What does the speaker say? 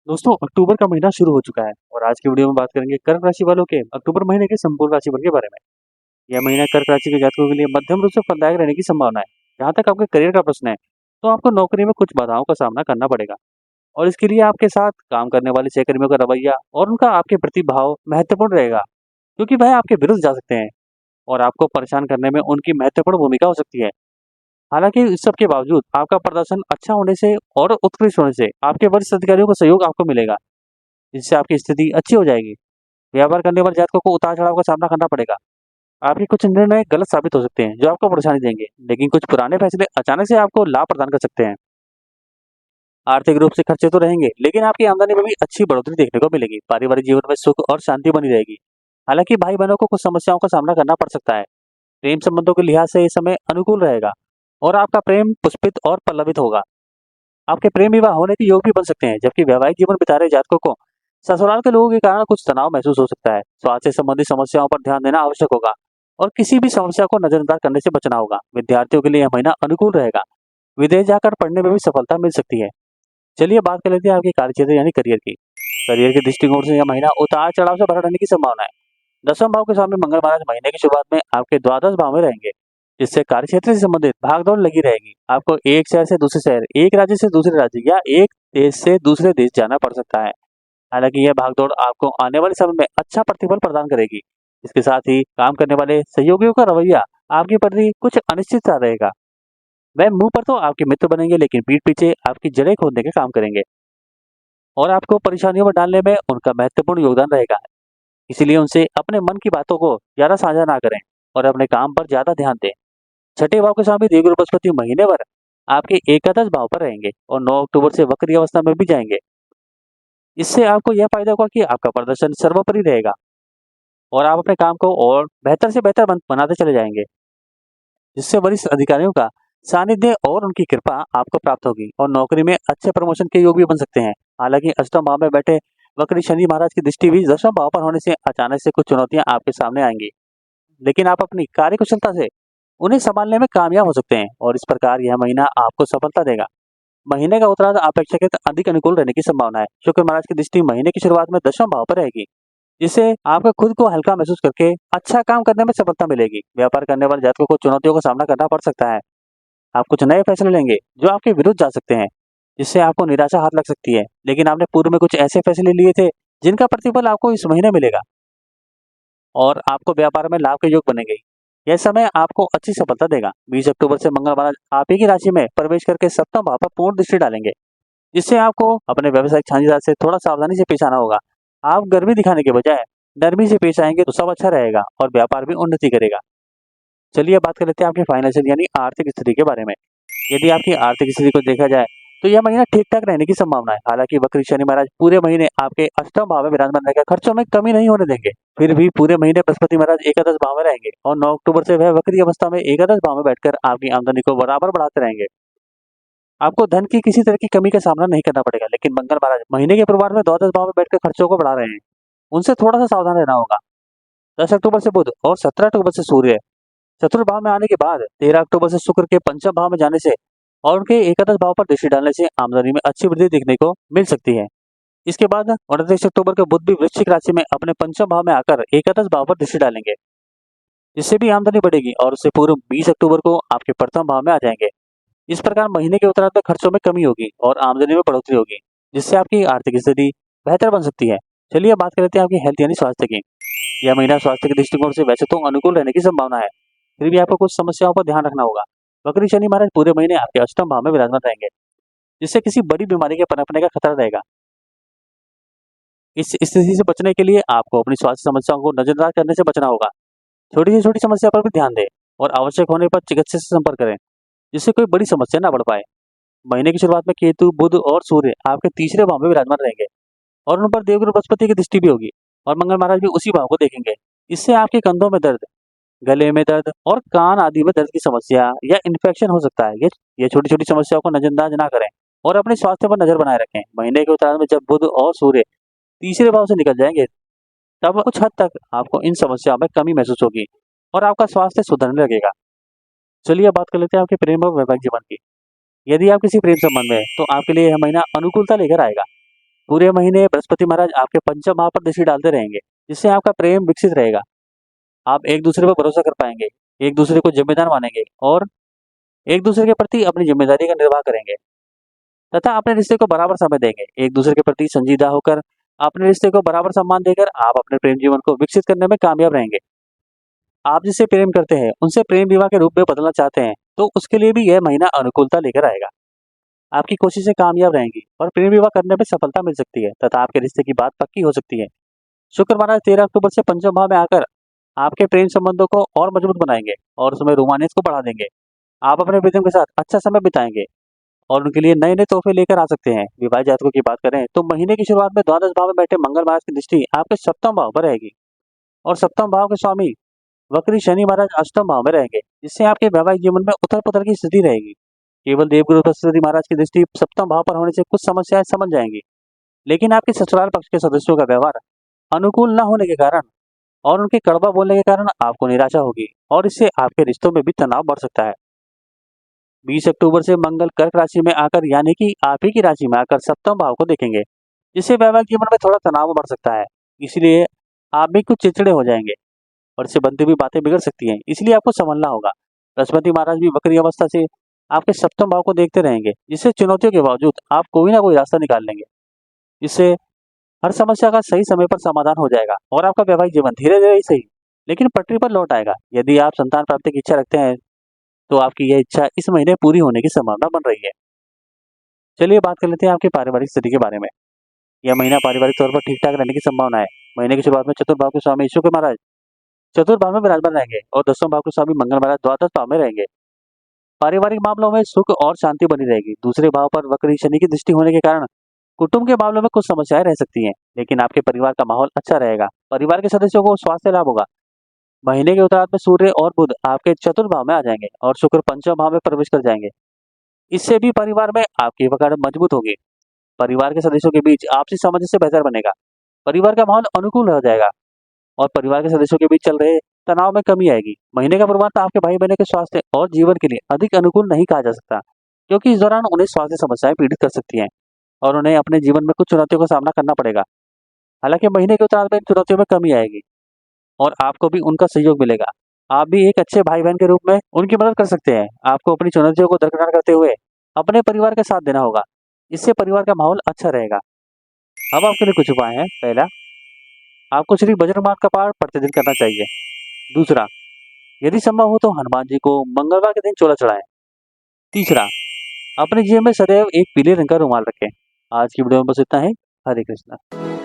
दोस्तों, अक्टूबर का महीना शुरू हो चुका है और आज की वीडियो में बात करेंगे कर्क राशि वालों के अक्टूबर महीने के संपूर्ण राशिफल के बारे में। यह महीना कर्क राशि के जातकों के लिए मध्यम रूप से फलदायक रहने की संभावना है। जहाँ तक आपके करियर का प्रश्न है, तो आपको नौकरी में कुछ बाधाओं का सामना करना पड़ेगा और इसके लिए आपके साथ काम करने वाले सहकर्मियों का रवैया और उनका आपके प्रति भाव महत्वपूर्ण रहेगा, क्योंकि वह आपके विरुद्ध जा सकते हैं और आपको परेशान करने में उनकी महत्वपूर्ण भूमिका हो सकती है। हालांकि इस सब के बावजूद आपका प्रदर्शन अच्छा होने से और उत्कृष्ट होने से आपके वरिष्ठ अधिकारियों का सहयोग आपको मिलेगा, जिससे आपकी स्थिति अच्छी हो जाएगी। व्यापार करने वाले जातकों को उतार-चढ़ाव का सामना करना पड़ेगा। आपके कुछ निर्णय गलत साबित हो सकते हैं, जो आपको परेशानी देंगे, लेकिन कुछ पुराने फैसले अचानक से आपको लाभ प्रदान कर सकते हैं। आर्थिक रूप से खर्चे तो रहेंगे, लेकिन आपकी आमदनी में भी अच्छी बढ़ोतरी देखने को मिलेगी। पारिवारिक जीवन में सुख और शांति बनी रहेगी। हालांकि भाई-बहनों को कुछ समस्याओं का सामना करना पड़ सकता है। प्रेम संबंधों के लिहाज से ये समय अनुकूल रहेगा और आपका प्रेम पुष्पित और पल्लवित होगा। आपके प्रेम विवाह होने के योग भी बन सकते हैं, जबकि वैवाहिक जीवन बिता रहे जातकों को ससुराल के लोगों के कारण कुछ तनाव महसूस हो सकता है। स्वास्थ्य से संबंधित समस्याओं पर ध्यान देना आवश्यक होगा और किसी भी समस्या को नजरअंदाज करने से बचना होगा। विद्यार्थियों के लिए यह महीना अनुकूल रहेगा। विदेश जाकर पढ़ने में भी सफलता मिल सकती है। चलिए बात कर लेते हैं आपके कार्यक्षेत्र यानी करियर की। करियर के दृष्टिकोण से यह महीना उतार चढ़ाव से भरा रहने की संभावना है। दसम भाव के स्वामी मंगल महाराज महीने की शुरुआत में आपके द्वादश भाव में रहेंगे, जिससे कार्यक्षेत्र से संबंधित भागदौड़ लगी रहेगी। आपको एक शहर से दूसरे शहर, एक राज्य से दूसरे राज्य या एक देश से दूसरे देश जाना पड़ सकता है। हालांकि यह भागदौड़ आपको आने वाले समय में अच्छा प्रतिफल प्रदान करेगी। इसके साथ ही काम करने वाले सहयोगियों का रवैया आपके प्रति कुछ अनिश्चितता रहेगा। वह मुंह पर तो आपके मित्र बनेंगे, लेकिन पीठ पीछे आपकी जड़ें खोदने के काम करेंगे और आपको परेशानियों में डालने में उनका महत्वपूर्ण योगदान रहेगा। इसीलिए उनसे अपने मन की बातों को ज्यादा साझा ना करें और अपने काम पर ज्यादा ध्यान दें। छठे भाव के स्वामी देवगुरु बृहस्पति महीने भर आपके एकादश भाव पर रहेंगे और 9 अक्टूबर से वक्री अवस्था में भी जाएंगे। इससे आपको यह फायदा होगा कि आपका प्रदर्शन सर्वोपरि रहेगा और आप अपने काम को और बेहतर से बेहतर बनाते चले जाएंगे, जिससे वरिष्ठ अधिकारियों का सानिध्य और उनकी कृपा आपको प्राप्त होगी और नौकरी में अच्छे प्रमोशन के योग भी बन सकते हैं। हालांकि अष्टम भाव में बैठे वक्री शनि महाराज की दृष्टि भी दसम भाव पर होने से अचानक से कुछ चुनौतियां आपके सामने आएंगी, लेकिन आप अपनी कार्य कुशलता से उन्हें संभालने में कामयाब हो सकते हैं और इस प्रकार यह महीना आपको सफलता देगा। महीने का उत्तरार्ध अपेक्षाकृत अधिक अनुकूल रहने की संभावना है। शुक्र महाराज की दृष्टि महीने की शुरुआत में दशम भाव पर रहेगी, जिससे आपको खुद को हल्का महसूस करके अच्छा काम करने में सफलता मिलेगी। व्यापार करने वाले जातकों को चुनौतियों का सामना करना पड़ सकता है। आप कुछ नए फैसले लेंगे जो आपके विरुद्ध जा सकते हैं, जिससे आपको निराशा हाथ लग सकती है, लेकिन आपने पूर्व में कुछ ऐसे फैसले लिए थे जिनका प्रतिफल आपको इस महीने मिलेगा और आपको व्यापार में लाभ के योग बनेंगे। यह समय आपको अच्छी सफलता देगा। 20 अक्टूबर से मंगल महाराज आप ही की राशि में प्रवेश करके सप्तम भाव पर पूर्ण दृष्टि डालेंगे, जिससे आपको अपने व्यवसायिक साझेदार से थोड़ा सावधानी से पेश आना होगा। आप गर्मी दिखाने के बजाय नरमी से पेश आएंगे तो सब अच्छा रहेगा और व्यापार भी उन्नति करेगा। चलिए बात कर लेते हैं आपके फाइनेंशियल यानी आर्थिक स्थिति के बारे में। यदि आपकी आर्थिक स्थिति को देखा जाए तो यह महीना ठीक ठाक रहने की संभावना है। हालांकि वक्री शनि महाराज पूरे महीने आपके अष्टम भाव में विराजमान रहकर खर्चों में कमी नहीं होने देंगे। फिर भी पूरे महीने बृहस्पति महाराज एकादश भाव में रहेंगे और 9 अक्टूबर से वह वक्री अवस्था में एकादश भाव में बैठकर आपकी आमदनी को बराबर बढ़ाते रहेंगे। आपको धन की किसी तरह की कमी का सामना नहीं करना पड़ेगा, लेकिन मंगल महाराज महीने के पूर्वार्ध में द्वादश भाव में बैठकर खर्चों को बढ़ा रहे हैं। उनसे थोड़ा सा सावधान रहना होगा। 10 अक्टूबर से बुध और 17 अक्टूबर से सूर्य चतुर्थ भाव में आने के बाद 13 अक्टूबर से शुक्र के पंचम भाव में जाने से और उनके एकादश भाव पर दृष्टि डालने से आमदनी में अच्छी वृद्धि देखने को मिल सकती है। इसके बाद 29 अक्टूबर को बुध भी वृश्चिक राशि में अपने पंचम भाव में आकर एकादश भाव पर दृष्टि डालेंगे, जिससे भी आमदनी बढ़ेगी और उससे पूर्व 20 अक्टूबर को आपके प्रथम भाव में आ जाएंगे। इस प्रकार महीने के उत्तरार्ध में खर्चों में कमी होगी और आमदनी में बढ़ोतरी होगी, जिससे आपकी आर्थिक स्थिति बेहतर बन सकती है। चलिए बात कर लेते हैं आपकी हेल्थ यानी स्वास्थ्य की। यह महीना स्वास्थ्य के दृष्टिकोण से वैसे तो अनुकूल रहने की संभावना है, फिर भी आपको कुछ समस्याओं पर ध्यान रखना होगा। वक्री शनि महाराज पूरे महीने आपके अष्टम भाव में विराजमान रहेंगे, जिससे किसी बड़ी बीमारी के पनपने का खतरा रहेगा। इस स्थिति से बचने के लिए आपको अपनी स्वास्थ्य समस्याओं को नजरअंदाज करने से बचना होगा। छोटी से छोटी समस्या पर भी ध्यान दें और आवश्यक होने पर चिकित्सक से संपर्क करें, जिससे कोई बड़ी समस्या न बढ़ पाए। महीने की शुरुआत में केतु, बुध और सूर्य आपके तीसरे भाव में विराजमान रहेंगे और उन पर देवगुरु बृहस्पति की दृष्टि भी होगी और मंगल महाराज भी उसी भाव को देखेंगे। इससे आपके कंधों में दर्द, गले में दर्द और कान आदि में दर्द की समस्या या इन्फेक्शन हो सकता है। ये छोटी छोटी समस्याओं को नजरअंदाज ना करें और अपने स्वास्थ्य पर नजर बनाए रखें। महीने के उत्तरार्ध में जब बुध और सूर्य तीसरे भाव से निकल जाएंगे, तब कुछ हद तक आपको इन समस्याओं में कमी महसूस होगी और आपका स्वास्थ्य सुधरने लगेगा। चलिए बात कर लेते हैं आपके प्रेम और वैवाहिक जीवन की। यदि आप किसी प्रेम संबंध में हैं, तो आपके लिए यह महीना अनुकूलता लेकर आएगा। पूरे महीने बृहस्पति महाराज आपके पंचम भाव पर दृष्टि डालते रहेंगे, जिससे आपका प्रेम विकसित रहेगा। आप एक दूसरे पर भरोसा कर पाएंगे, एक दूसरे को जिम्मेदार मानेंगे और एक दूसरे के प्रति अपनी जिम्मेदारी का निर्वाह करेंगे तथा अपने रिश्ते को बराबर समय देंगे। एक दूसरे के प्रति संजीदा होकर अपने रिश्ते को बराबर सम्मान देकर आप अपने प्रेम जीवन को विकसित करने में कामयाब रहेंगे। आप जिससे प्रेम करते हैं उनसे प्रेम विवाह के रूप में बदलना चाहते हैं तो उसके लिए भी यह महीना अनुकूलता लेकर आएगा। आपकी कोशिशें कामयाब रहेंगी और प्रेम विवाह करने में सफलता मिल सकती है तथा आपके रिश्ते की बात पक्की हो सकती है। शुक्र महाराज 13 अक्टूबर से पंचम भाव में आकर आपके प्रेम संबंधों को और मजबूत बनाएंगे और उसमें रोमांस को बढ़ा देंगे। आप अपने प्रीतम के साथ अच्छा समय बिताएंगे और उनके लिए नए नए तोहफे लेकर आ सकते हैं। विवाह जातकों की बात करें तो महीने की शुरुआत में द्वादश भाव में बैठे मंगल महाराज की दृष्टि आपके सप्तम भाव पर रहेगी और सप्तम भाव के स्वामी वक्री शनि महाराज अष्टम भाव में रहेंगे, जिससे आपके वैवाहिक जीवन में उथल पुथल की स्थिति रहेगी। केवल देवगुरु बृहस्पति महाराज की दृष्टि सप्तम भाव पर होने से कुछ समस्याएं समझ जाएंगी, लेकिन आपके ससुराल पक्ष के सदस्यों का व्यवहार अनुकूल न होने के कारण और उनके कड़वा बोलने के कारण आपको निराशा होगी और इससे आपके रिश्तों में भी तनाव बढ़ सकता है। 20 अक्टूबर से मंगल कर्क राशि में आकर यानी कि आप ही की राशि में आकर सप्तम भाव को देखेंगे, जिससे वैवाहिक जीवन में थोड़ा तनाव बढ़ सकता है। इसलिए आप भी कुछ चिड़चिड़े हो जाएंगे और इससे बनती हुई बातें बिगड़ सकती हैं, इसलिए आपको संभलना होगा। बृहस्पति महाराज भी वक्री अवस्था से आपके सप्तम भाव को देखते रहेंगे, जिससे चुनौतियों के बावजूद आप कोई ना कोई रास्ता निकाल लेंगे। इससे हर समस्या का सही समय पर समाधान हो जाएगा और आपका वैवाहिक जीवन धीरे धीरे ही सही लेकिन पटरी पर लौट आएगा। यदि आप संतान प्राप्ति की इच्छा रखते हैं तो आपकी यह इच्छा इस महीने पूरी होने की संभावना बन रही है। चलिए बात कर लेते हैं आपकी पारिवारिक स्थिति के बारे में। यह महीना पारिवारिक तौर पर ठीक ठाक रहने की संभावना है। महीने की शुरुआत में चतुर्भाव के स्वामी शुक्र महाराज चतुर्भाव में विराजमान रहेंगे और दसवें भाव के स्वामी मंगल महाराज द्वादश भाव में रहेंगे। पारिवारिक मामलों में सुख और शांति बनी रहेगी। दूसरे भाव पर वक्री शनि की दृष्टि होने के कारण कुटुंब के मामलों में कुछ समस्याएं रह सकती हैं, लेकिन आपके परिवार का माहौल अच्छा रहेगा। परिवार के सदस्यों को स्वास्थ्य लाभ होगा। महीने के उत्तरार्ध में सूर्य और बुध आपके चतुर्थ भाव में आ जाएंगे और शुक्र पंचम भाव में प्रवेश कर जाएंगे। इससे भी परिवार में आपकी पकड़ मजबूत होगी। परिवार के सदस्यों के बीच आपसी सामंजस्य बेहतर बनेगा। परिवार का माहौल अनुकूल हो जाएगा और परिवार के सदस्यों के बीच चल रहे तनाव में कमी आएगी। महीने का पूर्वार्ध आपके भाई बहनों के स्वास्थ्य और जीवन के लिए अधिक अनुकूल नहीं कहा जा सकता, क्योंकि इस दौरान उन्हें स्वास्थ्य समस्याएं पीड़ित कर सकती हैं और उन्हें अपने जीवन में कुछ चुनौतियों का सामना करना पड़ेगा। हालांकि महीने के उत्तरार्ध में इन चुनौतियों में कमी आएगी और आपको भी उनका सहयोग मिलेगा। आप भी एक अच्छे भाई बहन के रूप में उनकी मदद कर सकते हैं। आपको अपनी चुनौतियों को दरकिनार करते हुए अपने परिवार के साथ देना होगा। इससे परिवार का माहौल अच्छा रहेगा। अब आपके लिए कुछ उपाय हैं। पहला, आपको श्री बजरंगबाण का पाठ प्रतिदिन करना चाहिए। दूसरा, यदि संभव हो तो हनुमान जी को मंगलवार के दिन चोला चढ़ाएं। तीसरा, अपने जीवन में सदैव एक पीले रंग का रुमाल रखें। आज की वीडियो में बस इतना ही। हरे कृष्णा।